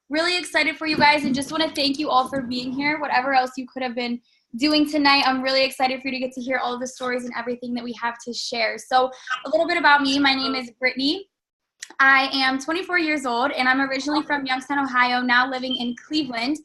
Really excited for you guys and just want to thank you all for being here. Whatever else you could have been doing tonight, I'm really excited for you to get to hear all of the stories and everything that we have to share. So a little bit about me. My name is Brittany. I am 24 years old and I'm originally from Youngstown, Ohio, now living in Cleveland.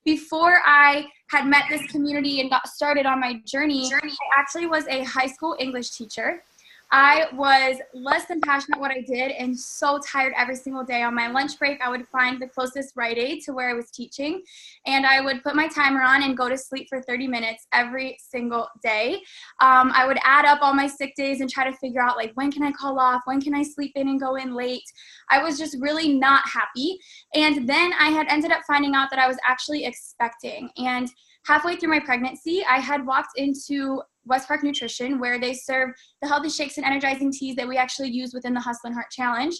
Before I had met this community and got started on my journey, I actually was a high school English teacher. I was less than passionate what I did and so tired every single day. On my lunch break, I would find the closest Rite Aid to where I was teaching, and I would put my timer on and go to sleep for 30 minutes every single day. I would add up all my sick days and try to figure out, like, when can I call off? When can I sleep in and go in late? I was just really not happy. And then I had ended up finding out that I was actually expecting. And halfway through my pregnancy, I had walked into West Park Nutrition, where they serve the healthy shakes and energizing teas that we actually use within the Hustle and Heart Challenge.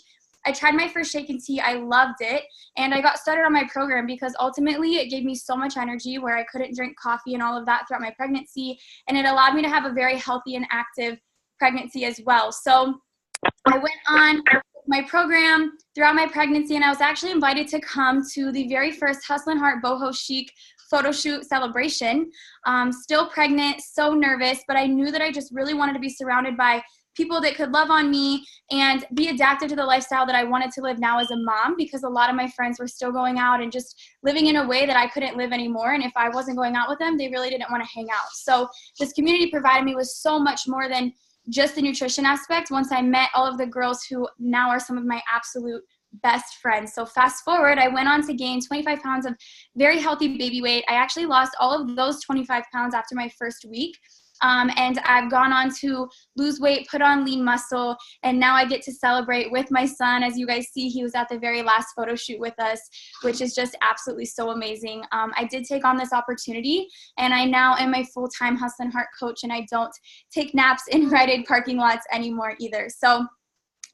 I tried my first shake and tea. I loved it. And I got started on my program because ultimately it gave me so much energy where I couldn't drink coffee and all of that throughout my pregnancy. And it allowed me to have a very healthy and active pregnancy as well. So I went on my program throughout my pregnancy, and I was actually invited to come to the very first Hustle and Heart Boho Chic photo shoot celebration. Still pregnant, so nervous, but I knew that I just really wanted to be surrounded by people that could love on me and be adapted to the lifestyle that I wanted to live now as a mom, because a lot of my friends were still going out and just living in a way that I couldn't live anymore. And if I wasn't going out with them, they really didn't want to hang out. So this community provided me with so much more than just the nutrition aspect once I met all of the girls who now are some of my absolute best friends. So fast forward, I went on to gain 25 pounds of very healthy baby weight. I actually lost all of those 25 pounds after my first week. And I've gone on to lose weight, put on lean muscle, and now I get to celebrate with my son. As you guys see, he was at the very last photo shoot with us, which is just absolutely so amazing. I did take on this opportunity, and I now am a full-time Hustle and Heart coach, and I don't take naps in Rite Aid parking lots anymore either. So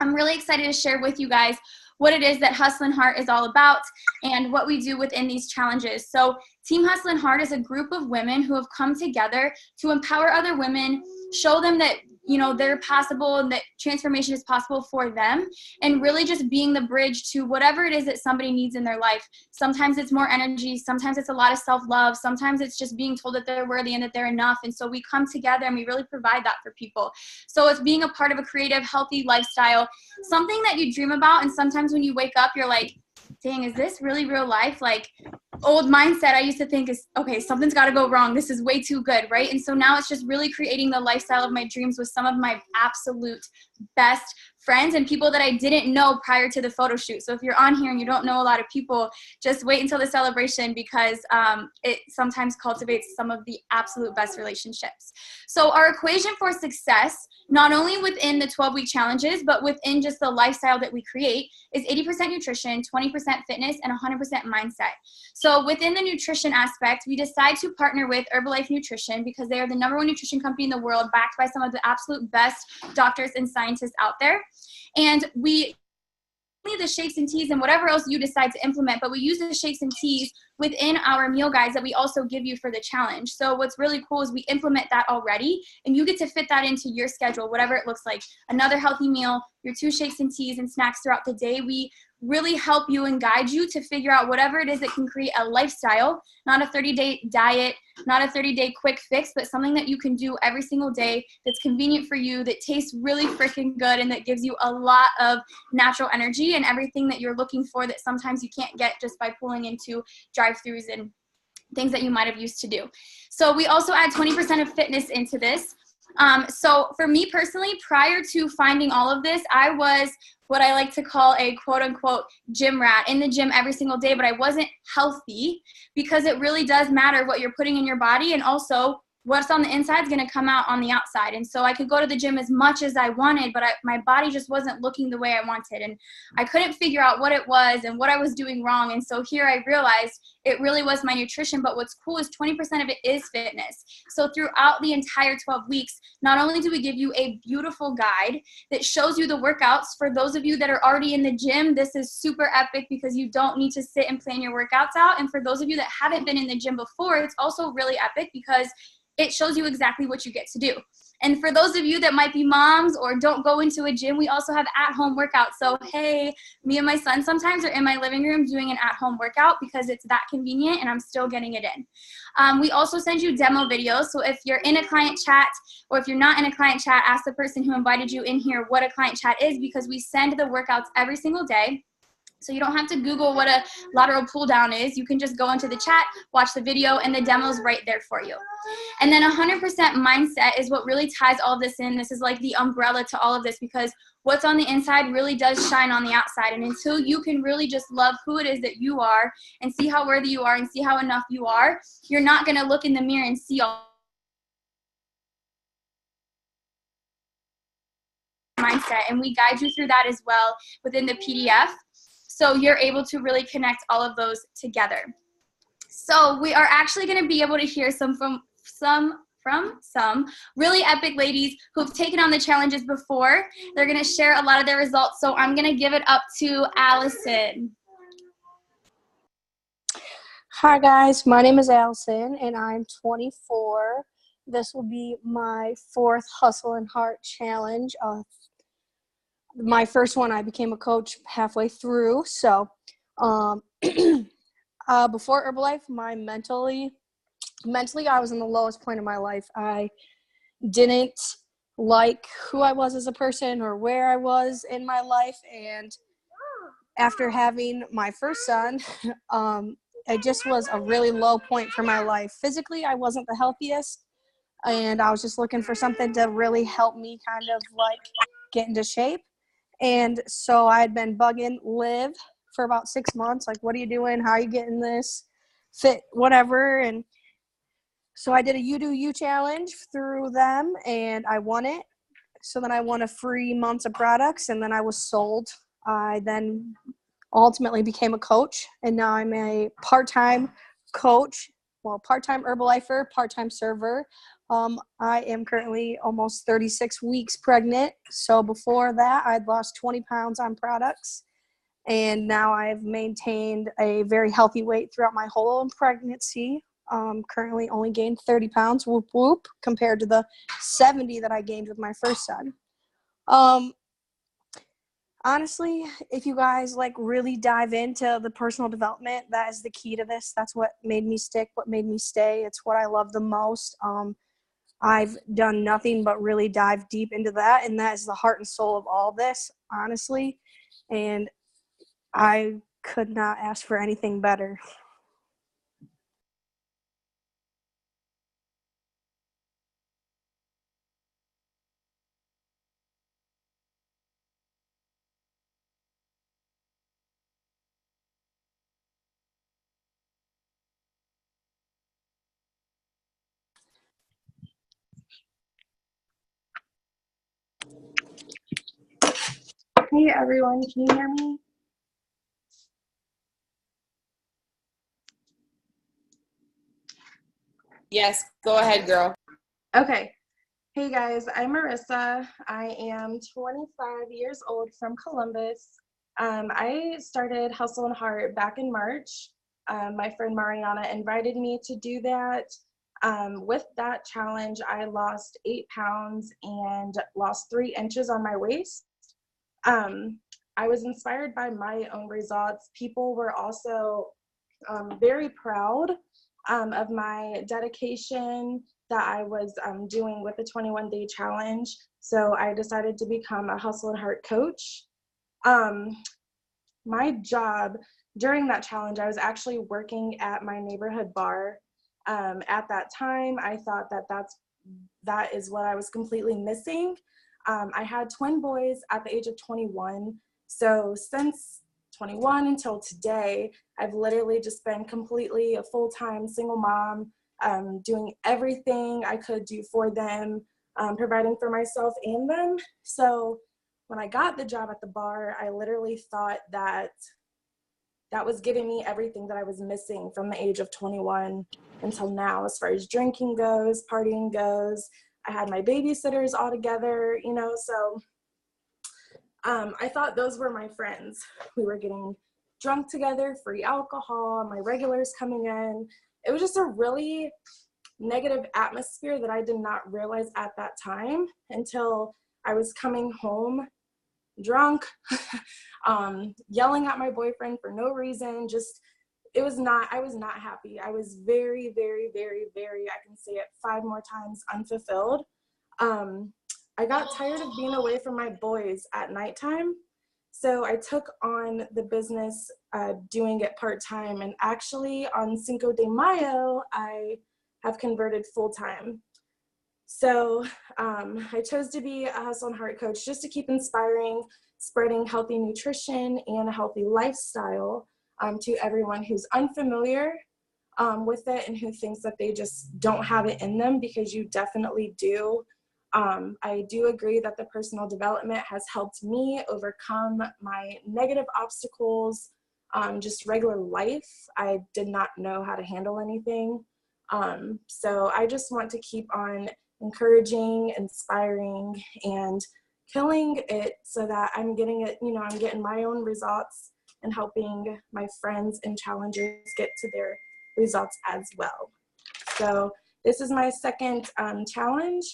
I'm really excited to share with you guys what it is that Hustle and Heart is all about and what we do within these challenges. So Team Hustle and Heart is a group of women who have come together to empower other women, show them that, you know, they're possible and that transformation is possible for them, and really just being the bridge to whatever it is that somebody needs in their life. Sometimes it's more energy, sometimes it's a lot of self-love, sometimes it's just being told that they're worthy and that they're enough. And so we come together and we really provide that for people. So it's being a part of a creative, healthy lifestyle, something that you dream about, and sometimes when you wake up, you're like, dang, is this really real life? Like, old mindset I used to think is, okay, something's got to go wrong. This is way too good, right? And so now it's just really creating the lifestyle of my dreams with some of my absolute best friends and people that I didn't know prior to the photo shoot. So if you're on here and you don't know a lot of people, just wait until the celebration, because it sometimes cultivates some of the absolute best relationships. So our equation for success, not only within the 12-week challenges, but within just the lifestyle that we create, is 80% nutrition, 20% fitness, and 100% mindset. So within the nutrition aspect, we decide to partner with Herbalife Nutrition because they are the #1 nutrition company in the world, backed by some of the absolute best doctors and scientists out there. And we the shakes and teas and whatever else you decide to implement, but we use the shakes and teas within our meal guides that we also give you for the challenge. So what's really cool is we implement that already, and you get to fit that into your schedule, whatever it looks like. Another healthy meal, your 2 shakes and teas and snacks throughout the day. We really help you and guide you to figure out whatever it is that can create a lifestyle, not a 30-day diet, not a 30-day quick fix, but something that you can do every single day that's convenient for you, that tastes really freaking good, and that gives you a lot of natural energy and everything that you're looking for that sometimes you can't get just by pulling into drive-thrus and things that you might have used to do. So we also add 20% of fitness into this. So for me personally, prior to finding all of this, I was what I like to call a quote unquote gym rat, in the gym every single day, but I wasn't healthy, because it really does matter what you're putting in your body, and also what's on the inside is going to come out on the outside. And so I could go to the gym as much as I wanted, but my body just wasn't looking the way I wanted. And I couldn't figure out what it was and what I was doing wrong. And so here I realized it really was my nutrition. But what's cool is 20% of it is fitness. So throughout the entire 12 weeks, not only do we give you a beautiful guide that shows you the workouts. For those of you that are already in the gym, this is super epic because you don't need to sit and plan your workouts out. And for those of you that haven't been in the gym before, it's also really epic because it shows you exactly what you get to do. And for those of you that might be moms or don't go into a gym, we also have at-home workouts. So hey, me and my son sometimes are in my living room doing an at-home workout because it's that convenient and I'm still getting it in. We also send you demo videos. So if you're in a client chat or if you're not in a client chat, ask the person who invited you in here what a client chat is, because we send the workouts every single day. So you don't have to Google what a lateral pull down is. You can just go into the chat, watch the video, and the demo's right there for you. And then 100% mindset is what really ties all of this in. This is like the umbrella to all of this, because what's on the inside really does shine on the outside. And until you can really just love who it is that you are and see how worthy you are and see how enough you are, you're not going to look in the mirror and see all mindset. And we guide you through that as well within the PDF. So you're able to really connect all of those together. So we are actually going to be able to hear from some really epic ladies who've taken on the challenges before. They're going to share a lot of their results. So I'm going to give it up to Allison. Hi guys, my name is Allison and I'm 24. This will be my 4th Hustle and Heart challenge. My first one, I became a coach halfway through. So before Herbalife, mentally, I was in the lowest point of my life. I didn't like who I was as a person or where I was in my life. And after having my first son, it just was a really low point for my life. Physically, I wasn't the healthiest, and I was just looking for something to really help me kind of like get into shape. And so I had been bugging Liv for about 6 months, like, what are you doing? How are you getting this fit, whatever? And so I did a You Do You challenge through them, and I won it. So then I won a free month of products, and then I was sold. I then ultimately became a coach, and now I'm a part-time coach, part-time Herbalifer, part-time server. I am currently almost 36 weeks pregnant. So before that, I'd lost 20 pounds on products, and now I've maintained a very healthy weight throughout my whole pregnancy. Currently only gained 30 pounds, whoop whoop, compared to the 70 that I gained with my first son. Honestly, if you guys like really dive into the personal development, that is the key to this. That's what made me stick, what made me stay. It's what I love the most. I've done nothing but really dive deep into that, and that is the heart and soul of all this, honestly. And I could not ask for anything better. Hey everyone, can you hear me? Yes, go ahead, girl. Okay. Hey guys, I'm Marissa. I am 25 years old from Columbus. I started Hustle and Heart back in March. My friend Mariana invited me to do that. With that challenge, I lost 8 pounds and lost 3 inches on my waist. I was inspired by my own results. People were also very proud of my dedication that I was doing with the 21-day challenge. So I decided to become a Hustle and Heart coach. My job during that challenge, I was actually working at my neighborhood bar. At that time, I thought that is what I was completely missing. I had twin boys at the age of 21. So since 21 until today, I've literally just been completely a full-time single mom, doing everything I could do for them, providing for myself and them. So when I got the job at the bar, I literally thought that that was giving me everything that I was missing from the age of 21 until now, as far as drinking goes, partying goes. I had my babysitters all together, you know, so I thought those were my friends. We were getting drunk together, free alcohol, my regulars coming in. It was just a really negative atmosphere that I did not realize at that time until I was coming home drunk, yelling at my boyfriend for no reason. Just, I was not happy. I was very, very, very, very, I can say it 5 more times, unfulfilled. I got tired of being away from my boys at nighttime. So I took on the business, doing it part-time, and actually on Cinco de Mayo, I have converted full-time. So I chose to be a Hustle and Heart coach just to keep inspiring, spreading healthy nutrition and a healthy lifestyle to everyone who's unfamiliar with it and who thinks that they just don't have it in them, because you definitely do. I do agree that the personal development has helped me overcome my negative obstacles, just regular life. I did not know how to handle anything. So I just want to keep on encouraging, inspiring, and killing it so that I'm getting it, you know, I'm getting my own results and helping my friends and challengers get to their results as well. So this is my second challenge,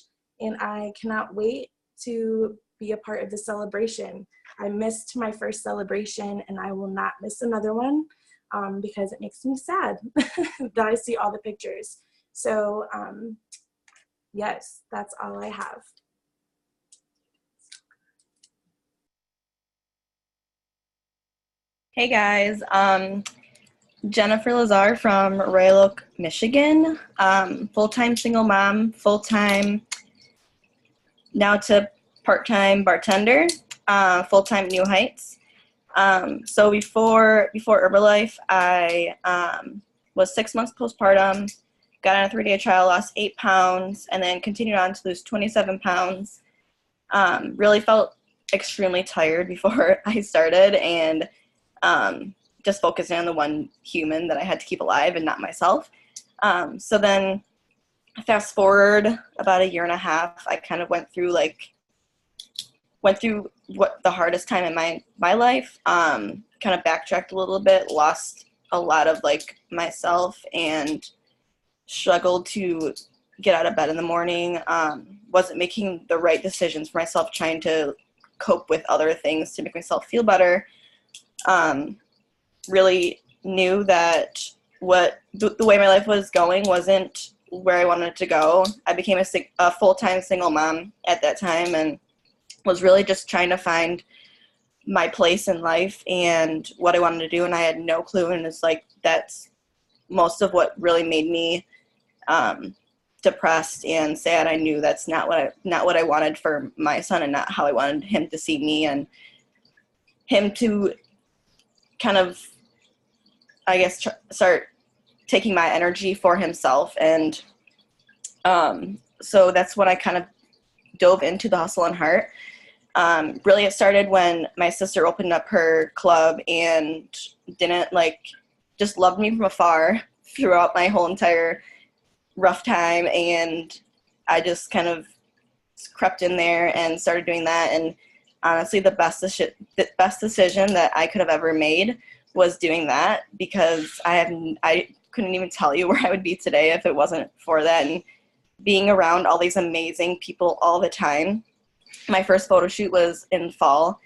and I cannot wait to be a part of the celebration. I missed my first celebration, and I will not miss another one because it makes me sad that I see all the pictures. So yes, that's all I have. Hey guys, Jennifer Lazar from Royal Oak, Michigan. Full-time single mom, full-time now to part-time bartender, full-time New Heights. So before Herbalife, I was 6 months postpartum, got on a 3-day trial, lost 8 pounds, and then continued on to lose 27 pounds. Really felt extremely tired before I started, and just focusing on the one human that I had to keep alive and not myself. So then fast forward about 1.5 years, I kind of went through what the hardest time in my life, kind of backtracked a little bit, lost a lot of myself, and struggled to get out of bed in the morning, wasn't making the right decisions for myself, trying to cope with other things to make myself feel better. Really knew that the way my life was going wasn't where I wanted it to go. I became a full-time single mom at that time, and was really just trying to find my place in life and what I wanted to do, and I had no clue. And it's that's most of what really made me depressed and sad. I knew that's not what I wanted for my son, and not how I wanted him to see me, and him to kind of, I guess, start taking my energy for himself. And so that's when I kind of dove into the Hustle and Heart. Really, it started when my sister opened up her club and didn't just loved me from afar throughout my whole entire rough time, and I just kind of crept in there and started doing that. And honestly, the best decision that I could have ever made was doing that, because I couldn't even tell you where I would be today if it wasn't for that, and being around all these amazing people all the time. My first photo shoot was in fall,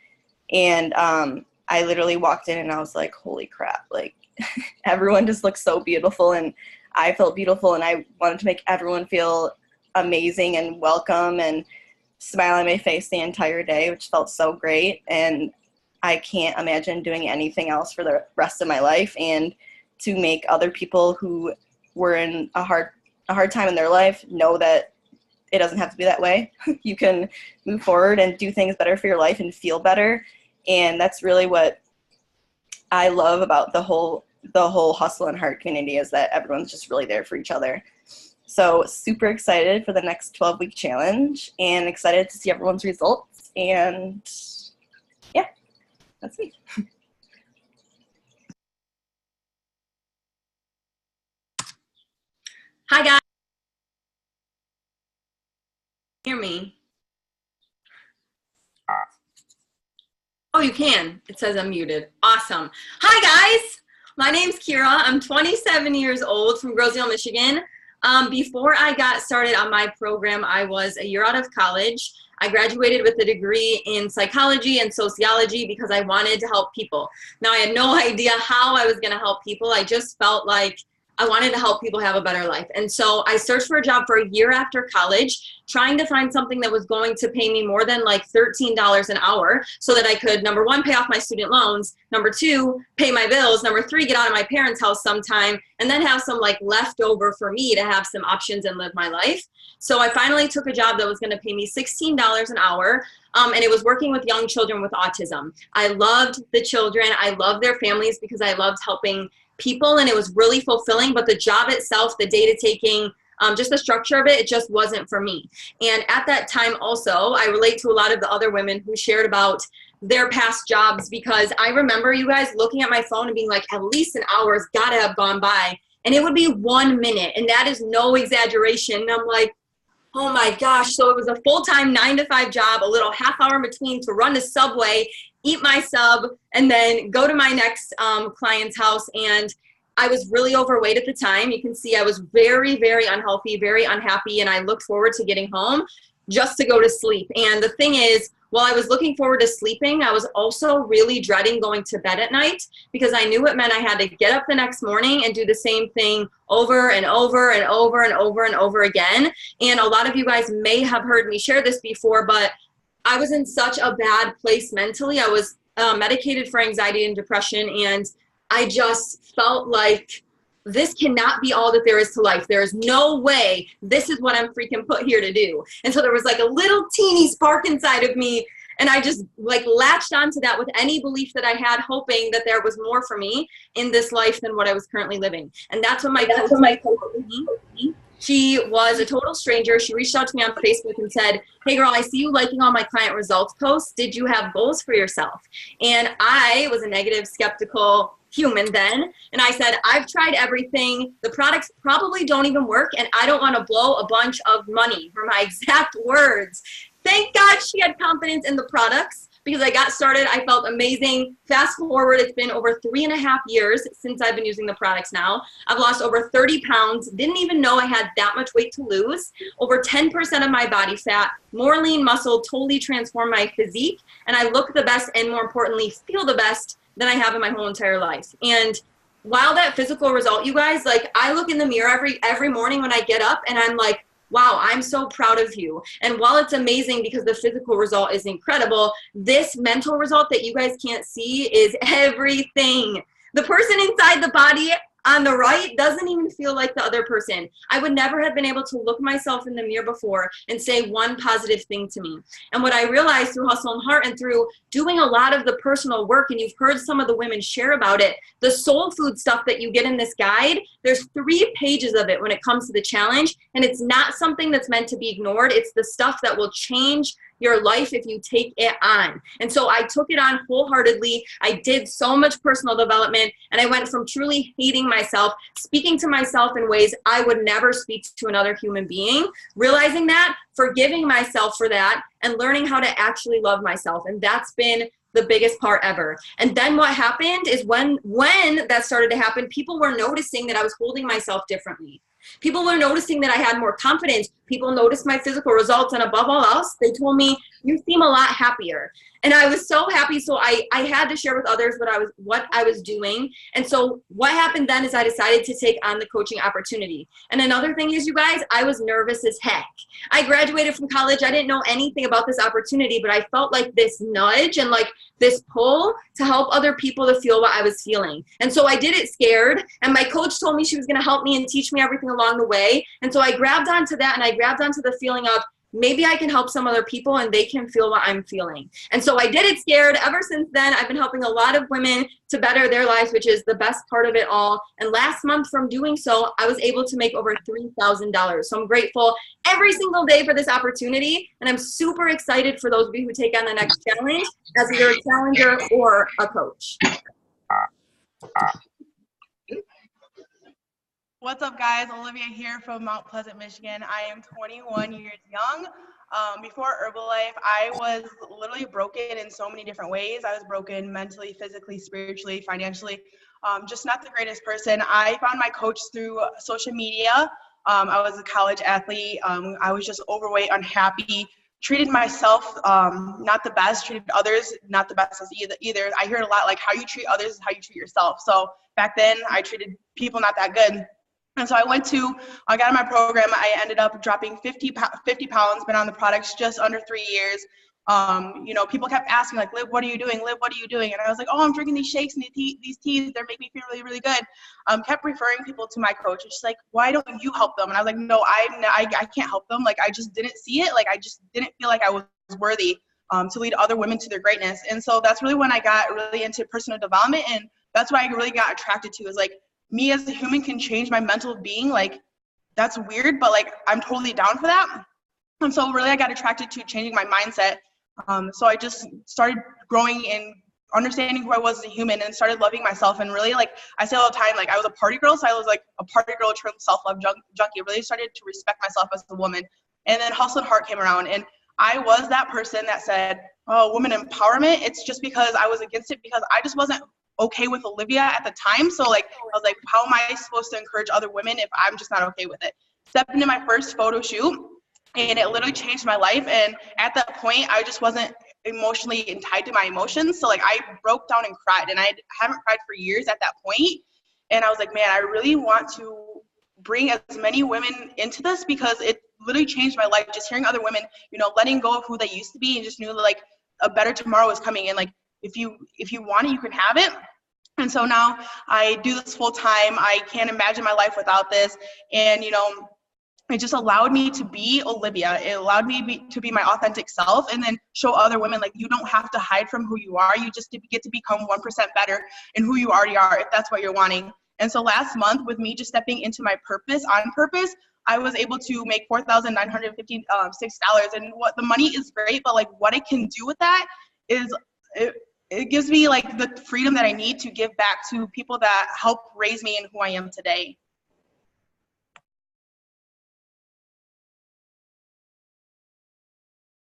and I literally walked in and I was like, holy crap, everyone just looks so beautiful, and I felt beautiful, and I wanted to make everyone feel amazing and welcome and smile on my face the entire day, which felt so great. And I can't imagine doing anything else for the rest of my life. And to make other people who were in a hard time in their life know that it doesn't have to be that way. You can move forward and do things better for your life and feel better. And that's really what I love about the whole Hustle and Heart community, is that everyone's just really there for each other. So super excited for the next 12-week challenge, and excited to see everyone's results. And yeah, that's me. Hi guys. Hear me? Oh, you can. It says I'm muted. Awesome. Hi guys. My name's Kira. I'm 27 years old from Grosedale, Michigan. Before I got started on my program, I was a year out of college. I graduated with a degree in psychology and sociology because I wanted to help people. Now, I had no idea how I was going to help people. I just felt like I wanted to help people have a better life. And so I searched for a job for a year after college, trying to find something that was going to pay me more than like $13 an hour so that I could, number one, pay off my student loans, number two, pay my bills, number three, get out of my parents' house sometime, and then have some like leftover for me to have some options and live my life. So I finally took a job that was going to pay me $16 an hour. And it was working with young children with autism. I loved the children. I loved their families because I loved helping people, and it was really fulfilling, but the job itself, the data taking, just the structure of it, it just wasn't for me. And at that time also, I relate to a lot of the other women who shared about their past jobs, because I remember you guys looking at my phone and being like, at least an hour has got to have gone by, and it would be 1 minute, and that is no exaggeration. And I'm like, oh my gosh. So it was a full-time 9-to-5 job, a little half hour in between to run to Subway, eat my sub, and then go to my next client's house. And I was really overweight at the time. You can see I was very, very unhealthy, very unhappy, and I looked forward to getting home just to go to sleep. And the thing is, while I was looking forward to sleeping, I was also really dreading going to bed at night because I knew it meant I had to get up the next morning and do the same thing over and over and over and over and over again. And a lot of you guys may have heard me share this before, but I was in such a bad place mentally. I was medicated for anxiety and depression, and I just felt like this cannot be all that there is to life. There is no way this is what I'm freaking put here to do. And so there was like a little teeny spark inside of me, and I just like latched onto that with any belief that I had, hoping that there was more for me in this life than what I was currently living. And that's when my coach, she was a total stranger. She reached out to me on Facebook and said, hey girl, I see you liking all my client results posts. Did you have goals for yourself? And I was a negative, skeptical human then. And I said, I've tried everything. The products probably don't even work, and I don't want to blow a bunch of money, for my exact words. Thank God she had confidence in the products, because I got started. I felt amazing. Fast forward, it's been over 3.5 years since I've been using the products now. I've lost over 30 pounds. Didn't even know I had that much weight to lose. Over 10% of my body fat, more lean muscle, totally transformed my physique. And I look the best, and more importantly, feel the best than I have in my whole entire life. And while that physical result, you guys, like I look in the mirror every morning when I get up, and I'm like, wow, I'm so proud of you. And while it's amazing because the physical result is incredible, this mental result that you guys can't see is everything. The person inside the body on the right doesn't even feel like the other person. I would never have been able to look myself in the mirror before and say one positive thing to me. And what I realized through Hustle and Heart and through doing a lot of the personal work, and you've heard some of the women share about it, the soul food stuff that you get in this guide, there's 3 pages of it when it comes to the challenge, and it's not something that's meant to be ignored. It's the stuff that will change your life if you take it on. And so I took it on wholeheartedly. I did so much personal development, and I went from truly hating myself, speaking to myself in ways I would never speak to another human being, realizing that, forgiving myself for that, and learning how to actually love myself. And that's been the biggest part ever. And then what happened is when that started to happen, people were noticing that I was holding myself differently. People were noticing that I had more confidence. People noticed my physical results, and above all else, they told me, you seem a lot happier. And I was so happy, so I had to share with others what I was doing. And so what happened then is I decided to take on the coaching opportunity. And another thing is, you guys, I was nervous as heck. I graduated from college. I didn't know anything about this opportunity, but I felt like this nudge and like this pull to help other people to feel what I was feeling. And so I did it scared, and my coach told me she was going to help me and teach me everything along the way. And so I grabbed onto that, and I grabbed onto the feeling of, maybe I can help some other people and they can feel what I'm feeling. And so I did it scared. Ever since then, I've been helping a lot of women to better their lives, which is the best part of it all. And last month from doing so, I was able to make over $3,000. So I'm grateful every single day for this opportunity. And I'm super excited for those of you who take on the next challenge as either a challenger or a coach. What's up, guys? Olivia here from Mount Pleasant, Michigan. I am 21 years young. Before Herbalife, I was literally broken in so many different ways. I was broken mentally, physically, spiritually, financially, just not the greatest person. I found my coach through social media. I was a college athlete. I was just overweight, unhappy, treated myself not the best, treated others not the best as either. I hear a lot like how you treat others is how you treat yourself. So back then I treated people not that good. And so I got in my program. I ended up dropping 50 pounds, been on the products just under 3 years. People kept asking like, Liv, what are you doing? Liv, what are you doing? And I was like, oh, I'm drinking these shakes and these teas. They're making me feel really, really good. Kept referring people to my coach. And she's like, why don't you help them? And I was like, no, I can't help them. Like, I just didn't see it. Like, I just didn't feel like I was worthy to lead other women to their greatness. And so that's really when I got really into personal development. And that's what I really got attracted to, is like, me as a human can change my mental being. Like, that's weird, but like, I'm totally down for that. And so really I got attracted to changing my mindset. So I just started growing and understanding who I was as a human and started loving myself. And really, like I say all the time, like I was a party girl. So I was like a party girl turned self-love junkie. Really started to respect myself as a woman. And then Hustle and Heart came around, and I was that person that said, oh, women empowerment. It's just because I was against it because I just wasn't okay with Olivia at the time. So like, I was like, how am I supposed to encourage other women if I'm just not okay with it? Stepped into my first photo shoot, and it literally changed my life. And at that point, I just wasn't emotionally tied to my emotions. So like, I broke down and cried, and I haven't cried for years at that point. And I was like, man, I really want to bring as many women into this, because it literally changed my life. Just hearing other women, letting go of who they used to be, and just knew like a better tomorrow is coming. And like, if you want it, you can have it. And so now I do this full time. I can't imagine my life without this. And, it just allowed me to be Olivia. It allowed me to be my authentic self, and then show other women, like, you don't have to hide from who you are. You just get to become 1% better in who you already are, if that's what you're wanting. And so last month, with me just stepping into my purpose, on purpose, I was able to make $4,956. And what the money is great, but like what it can do with that is it gives me like the freedom that I need to give back to people that help raise me and who I am today.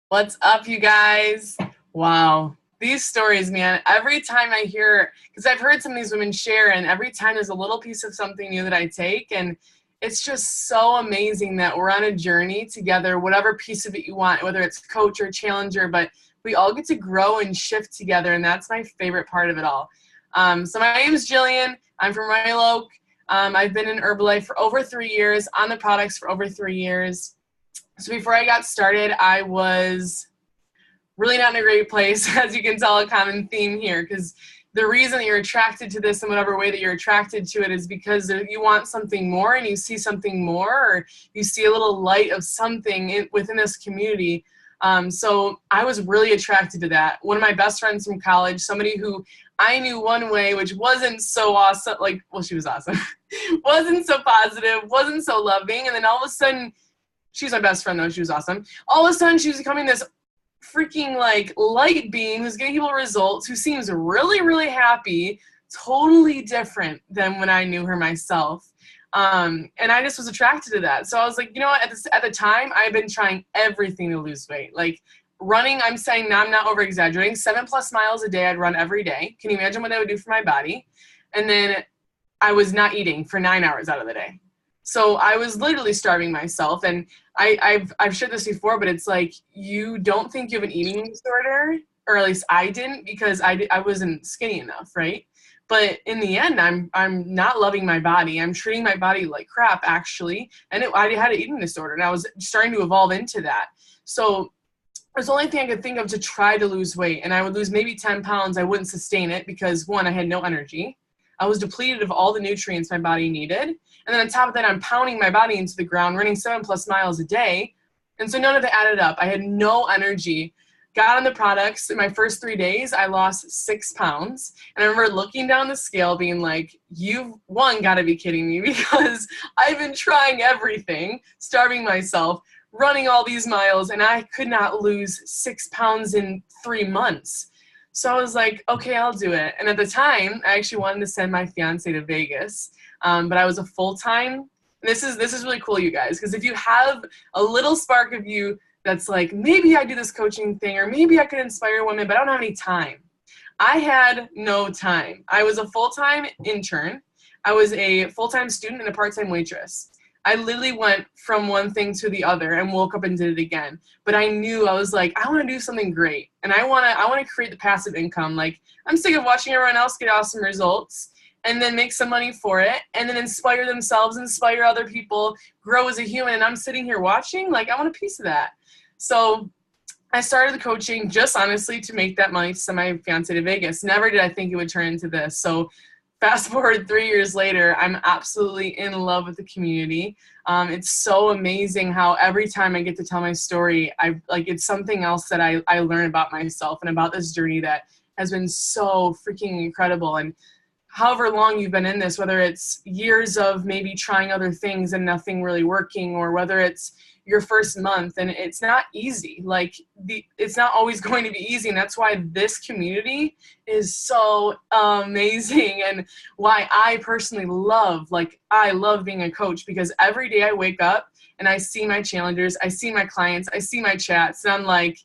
What's up, you guys? Wow. These stories, man, every time I hear, because I've heard some of these women share, and every time there's a little piece of something new that I take, and it's just so amazing that we're on a journey together, whatever piece of it you want, whether it's coach or challenger, but we all get to grow and shift together, and that's my favorite part of it all. So my name is Jillian. I'm from Royal Oak. I've been in Herbalife for over 3 years, on the products for over 3 years. So before I got started, I was really not in a great place, as you can tell, a common theme here, because the reason that you're attracted to this in whatever way that you're attracted to it is because you want something more, and you see something more, or you see a little light of something within this community. So I was really attracted to that. One of my best friends from college, somebody who I knew one way, which wasn't so awesome, she was awesome, wasn't so positive, wasn't so loving, and then all of a sudden, she's my best friend though, she was awesome. All of a sudden, she was becoming this freaking like light being who's getting people results, who seems really, really happy, totally different than when I knew her myself. And I just was attracted to that. So I was like, you know what, at the time, I had been trying everything to lose weight. Like running, I'm saying, now I'm not over exaggerating, 7+ miles a day I'd run every day. Can you imagine what that would do for my body? And then I was not eating for 9 hours out of the day. So I was literally starving myself. And I've shared this before, but it's like, you don't think you have an eating disorder, or at least I didn't, because I wasn't skinny enough, right? But in the end, I'm not loving my body. I'm treating my body like crap, actually. And I had an eating disorder, and I was starting to evolve into that. So it was the only thing I could think of to try to lose weight. And I would lose maybe 10 pounds. I wouldn't sustain it because, one, I had no energy. I was depleted of all the nutrients my body needed. And then on top of that, I'm pounding my body into the ground, running 7+ miles a day. And so none of it added up. I had no energy. Got on the products. In my first 3 days, I lost 6 pounds. And I remember looking down the scale being like, you've, one, got to be kidding me, because I've been trying everything, starving myself, running all these miles, and I could not lose 6 pounds in 3 months. So I was like, okay, I'll do it. And at the time, I actually wanted to send my fiance to Vegas, but I was a full-time. This is really cool, you guys, because if you have a little spark of you that's like, maybe I do this coaching thing, or maybe I could inspire women, but I don't have any time. I had no time. I was a full-time intern. I was a full-time student and a part-time waitress. I literally went from one thing to the other and woke up and did it again. But I knew, I was like, I want to do something great. And I want to create the passive income. Like, I'm sick of watching everyone else get awesome results and then make some money for it and then inspire themselves, inspire other people, grow as a human. And I'm sitting here watching, like, I want a piece of that. So I started the coaching just honestly to make that money to send my fiance to Vegas. Never did I think it would turn into this. So fast forward 3 years later, I'm absolutely in love with the community. It's so amazing how every time I get to tell my story, it's something else that I learn about myself and about this journey that has been so freaking incredible. And however long you've been in this, whether it's years of maybe trying other things and nothing really working, or whether it's your first month and it's not easy. It's not always going to be easy. And that's why this community is so amazing and why I personally love being a coach, because every day I wake up and I see my challengers, I see my clients, I see my chats, and I'm like,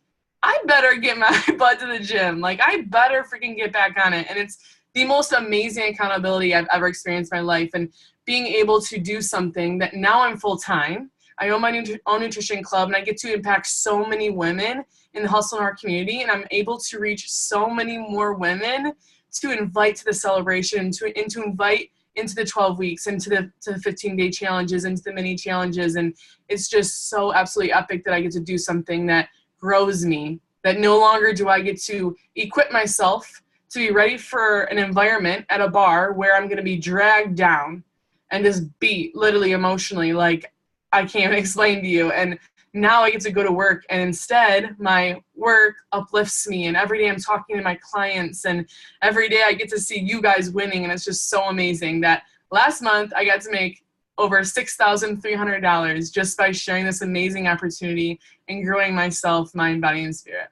I better get my butt to the gym. Like, I better freaking get back on it. And it's the most amazing accountability I've ever experienced in my life. And being able to do something that now I'm full-time. I own my own nutrition club, and I get to impact so many women in the Hustle and Heart community, and I'm able to reach so many more women to invite to the celebration, to invite into the 12 weeks, into the 15-day challenges, into the mini challenges. And it's just so absolutely epic that I get to do something that grows me, that no longer do I get to equip myself to be ready for an environment at a bar where I'm going to be dragged down and just beat literally emotionally. Like, I can't explain to you. And now I get to go to work, and instead my work uplifts me, and every day I'm talking to my clients, and every day I get to see you guys winning. And it's just so amazing that last month I got to make over $6,300 just by sharing this amazing opportunity and growing myself, mind, body, and spirit.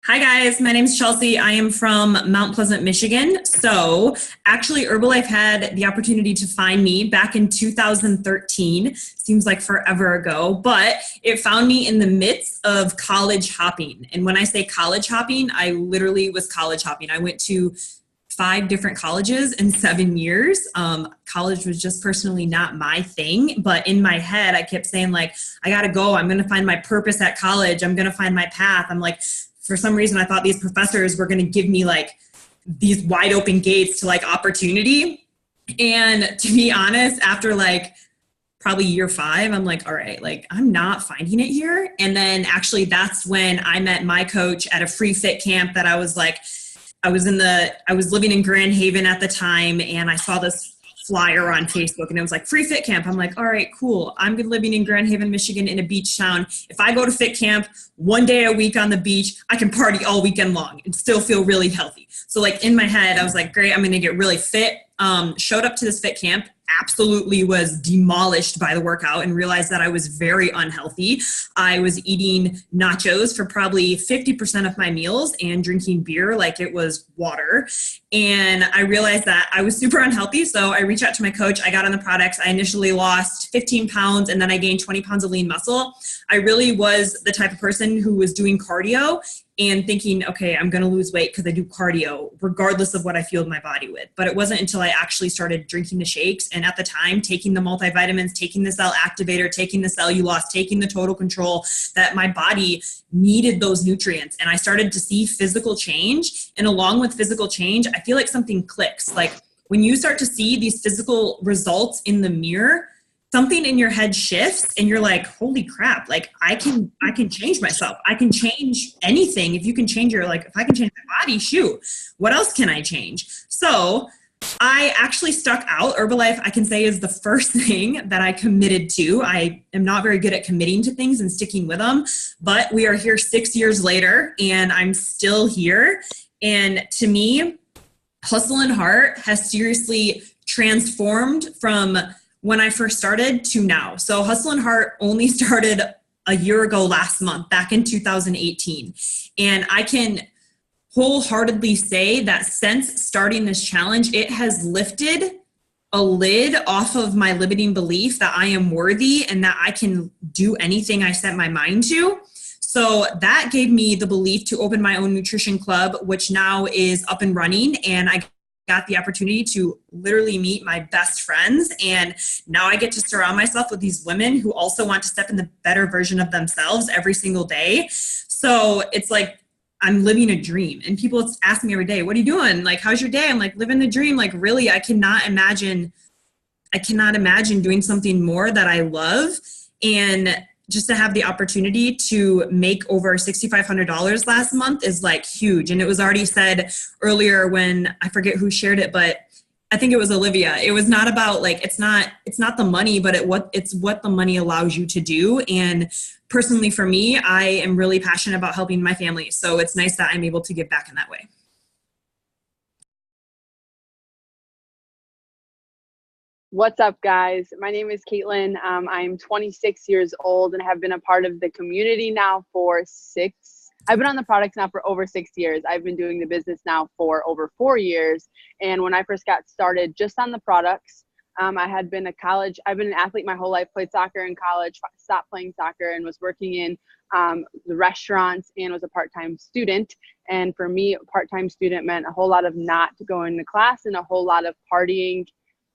Hi guys, my name is Chelsea. I am from Mount Pleasant, Michigan. So actually Herbalife had the opportunity to find me back in 2013. Seems like forever ago, but it found me in the midst of college hopping. And when I say college hopping, I literally was college hopping. I went to 5 different colleges in 7 years. College was just personally not my thing, but in my head, I kept saying like, I gotta go. I'm gonna find my purpose at college. I'm gonna find my path. I'm like, for some reason, I thought these professors were going to give me like these wide open gates to like opportunity. And to be honest, after like probably year 5, I'm like, all right, like I'm not finding it here. And then actually that's when I met my coach at a free fit camp that I was living in Grand Haven at the time. And I saw this flyer on Facebook and it was like free fit camp. I'm like, all right, cool. I'm living in Grand Haven, Michigan in a beach town. If I go to fit camp 1 day a week on the beach, I can party all weekend long and still feel really healthy. So like in my head, I was like, great, I'm going to get really fit. Showed up to this fit camp, absolutely was demolished by the workout and realized that I was very unhealthy. I was eating nachos for probably 50% of my meals and drinking beer like it was water. And I realized that I was super unhealthy. So I reached out to my coach. I got on the products. I initially lost 15 pounds and then I gained 20 pounds of lean muscle. I really was the type of person who was doing cardio and thinking, okay, I'm going to lose weight because I do cardio regardless of what I fueled my body with. But it wasn't until I actually started drinking the shakes and at the time taking the multivitamins, taking the cell activator, taking the cellulose, taking the total control, that my body needed those nutrients. And I started to see physical change. And along with physical change, I feel like something clicks. Like when you start to see these physical results in the mirror, something in your head shifts and you're like, holy crap, like I can change myself. I can change anything. If you can change if I can change my body, shoot, what else can I change? So I actually stuck out. Herbalife, I can say, is the first thing that I committed to. I am not very good at committing to things and sticking with them, but we are here 6 years later and I'm still here. And to me, Hustle and Heart has seriously transformed from when I first started to now. So Hustle and Heart only started a year ago last month, back in 2018. And I can wholeheartedly say that since starting this challenge, it has lifted a lid off of my limiting belief that I am worthy and that I can do anything I set my mind to. So that gave me the belief to open my own nutrition club, which now is up and running. And I got the opportunity to literally meet my best friends. And now I get to surround myself with these women who also want to step in the better version of themselves every single day. So it's like, I'm living a dream. And people ask me every day, what are you doing? Like, how's your day? I'm like, living the dream. Like, really, I cannot imagine doing something more that I love. And just to have the opportunity to make over $6,500 last month is like huge. And it was already said earlier when I forget who shared it, but I think it was Olivia. It was not about like, it's not the money, but it's what the money allows you to do. And personally for me, I am really passionate about helping my family. So it's nice that I'm able to give back in that way. What's up, guys? My name is Caitlin. I'm 26 years old and have been a part of the community now for I've been on the products now for over 6 years. I've been doing the business now for over 4 years. And when I first got started just on the products, I've been an athlete my whole life, played soccer in college, stopped playing soccer and was working in the restaurants and was a part-time student. And for me, a part-time student meant a whole lot of not going to class and a whole lot of partying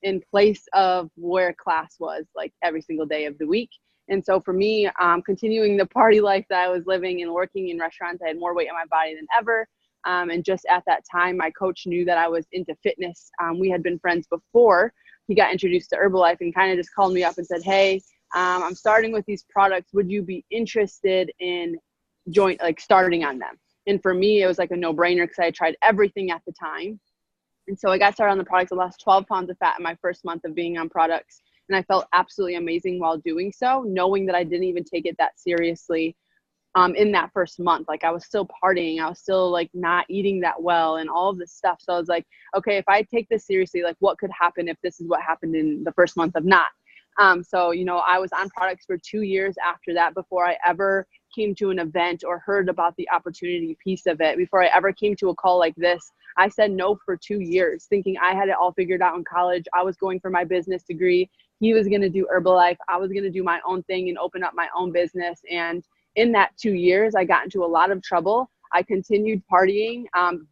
in place of where class was, like every single day of the week. And so for me, continuing the party life that I was living and working in restaurants, I had more weight on my body than ever. And just at that time, my coach knew that I was into fitness. We had been friends before he got introduced to Herbalife and kind of just called me up and said, hey, I'm starting with these products. Would you be interested in starting on them? And for me, it was like a no-brainer because I had tried everything at the time. And so I got started on the products. I lost 12 pounds of fat in my first month of being on products. And I felt absolutely amazing while doing so, knowing that I didn't even take it that seriously in that first month. Like I was still partying. I was still like not eating that well and all of this stuff. So I was like, okay, if I take this seriously, like what could happen if this is what happened in the first month of not? So, I was on products for 2 years after that before I ever came to an event or heard about the opportunity piece of it. Before I ever came to a call like this, I said no for 2 years, thinking I had it all figured out in college. I was going for my business degree. He was going to do Herbalife. I was going to do my own thing and open up my own business. And in that 2 years, I got into a lot of trouble. I continued partying,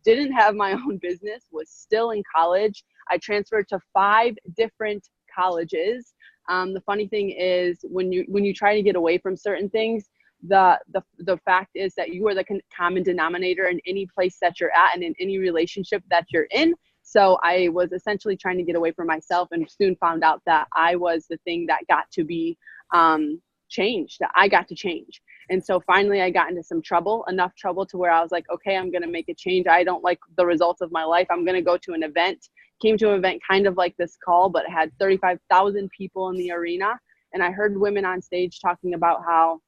didn't have my own business, was still in college. I transferred to 5 different colleges. The funny thing is when you try to get away from certain things, the fact is that you are the common denominator in any place that you're at and in any relationship that you're in. So I was essentially trying to get away from myself and soon found out that I was the thing that got to be changed, that I got to change. And so finally I got into some trouble, enough trouble to where I was like, okay, I'm going to make a change. I don't like the results of my life. I'm going to go to an event. Came to an event kind of like this call, but had 35,000 people in the arena. And I heard women on stage talking about how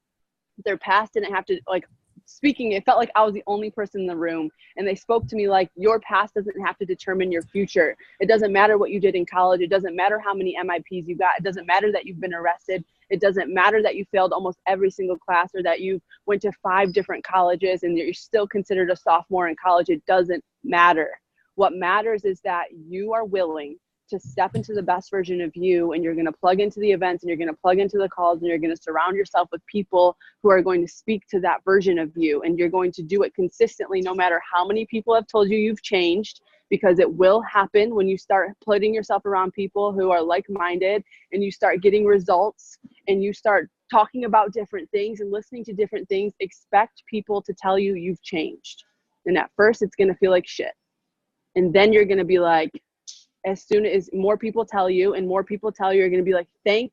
their past didn't have to, like, speaking, it felt like I was the only person in the room. And they spoke to me like, your past doesn't have to determine your future. It doesn't matter what you did in college. It doesn't matter how many MIPs you got. It doesn't matter that you've been arrested. It doesn't matter that you failed almost every single class or that you went to 5 different colleges and you're still considered a sophomore in college. It doesn't matter. What matters is that you are willing to step into the best version of you, and you're going to plug into the events and you're going to plug into the calls and you're going to surround yourself with people who are going to speak to that version of you. And you're going to do it consistently, no matter how many people have told you you've changed, because it will happen when you start putting yourself around people who are like-minded and you start getting results and you start talking about different things and listening to different things. Expect people to tell you you've changed. And at first it's going to feel like shit. And then you're going to be like, as soon as more people tell you and more people tell you, you're going to be like, thank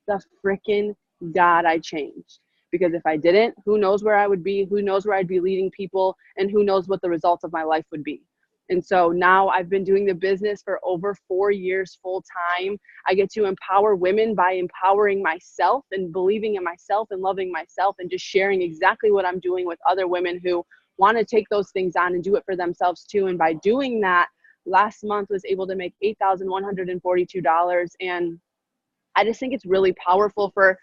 the freaking God I changed. Because if I didn't, who knows where I would be, who knows where I'd be leading people, and who knows what the results of my life would be. And so now I've been doing the business for over 4 years full time. I get to empower women by empowering myself and believing in myself and loving myself and just sharing exactly what I'm doing with other women who want to take those things on and do it for themselves too. And by doing that, last month was able to make $8,142. And I just think it's really powerful for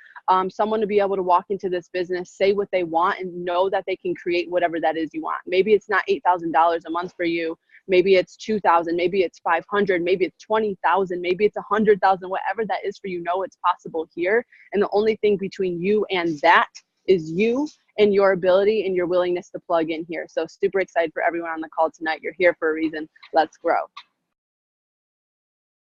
someone to be able to walk into this business, say what they want, and know that they can create whatever that is you want. Maybe it's not $8,000 a month for you. Maybe it's 2,000, maybe it's 500, maybe it's 20,000, maybe it's 100,000, whatever that is for you, know it's possible here. And the only thing between you and that is you and your ability and your willingness to plug in here. So super excited for everyone on the call tonight. You're here for a reason. Let's grow.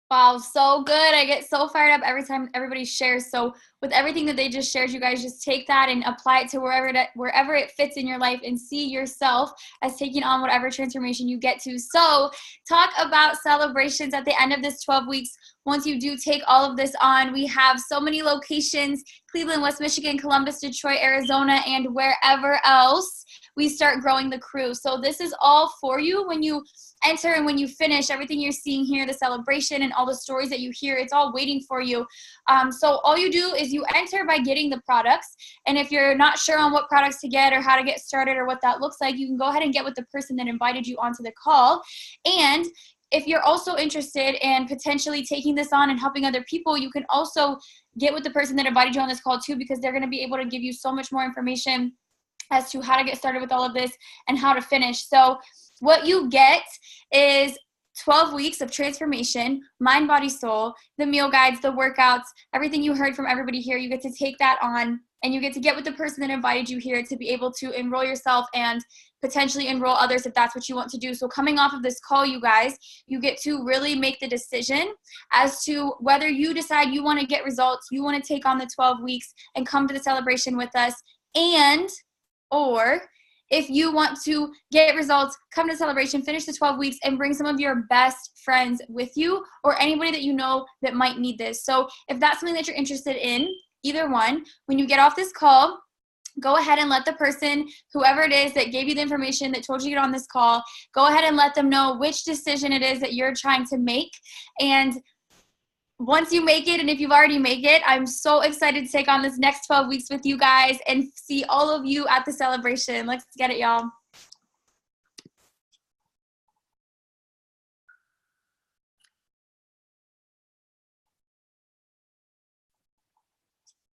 Wow, so good. I get so fired up every time everybody shares. So with everything that they just shared, you guys just take that and apply it to wherever it fits in your life, and see yourself as taking on whatever transformation you get to. So talk about celebrations at the end of this 12 weeks. Once you do take all of this on, we have so many locations: Cleveland, West Michigan, Columbus, Detroit, Arizona, and wherever else. We start growing the crew. So this is all for you when you enter and when you finish. Everything you're seeing here, the celebration and all the stories that you hear, it's all waiting for you. So all you do is you enter by getting the products. And if you're not sure on what products to get or how to get started or what that looks like, you can go ahead and get with the person that invited you onto the call. And if you're also interested in potentially taking this on and helping other people, you can also get with the person that invited you on this call too, because they're going to be able to give you so much more information as to how to get started with all of this and how to finish. So what you get is 12 weeks of transformation, mind, body, soul, the meal guides, the workouts, everything you heard from everybody here. You get to take that on, and you get to get with the person that invited you here to be able to enroll yourself and potentially enroll others if that's what you want to do. So coming off of this call, you guys, you get to really make the decision as to whether you decide you want to get results, you want to take on the 12 weeks and come to the celebration with us, or if you want to get results, come to the celebration, finish the 12 weeks, and bring some of your best friends with you, or anybody that you know that might need this. So if that's something that you're interested in, either one, when you get off this call, go ahead and let the person, whoever it is that gave you the information, that told you to get on this call, go ahead and let them know which decision it is that you're trying to make. And once you make it, and if you've already made it, I'm so excited to take on this next 12 weeks with you guys and see all of you at the celebration. Let's get it, y'all.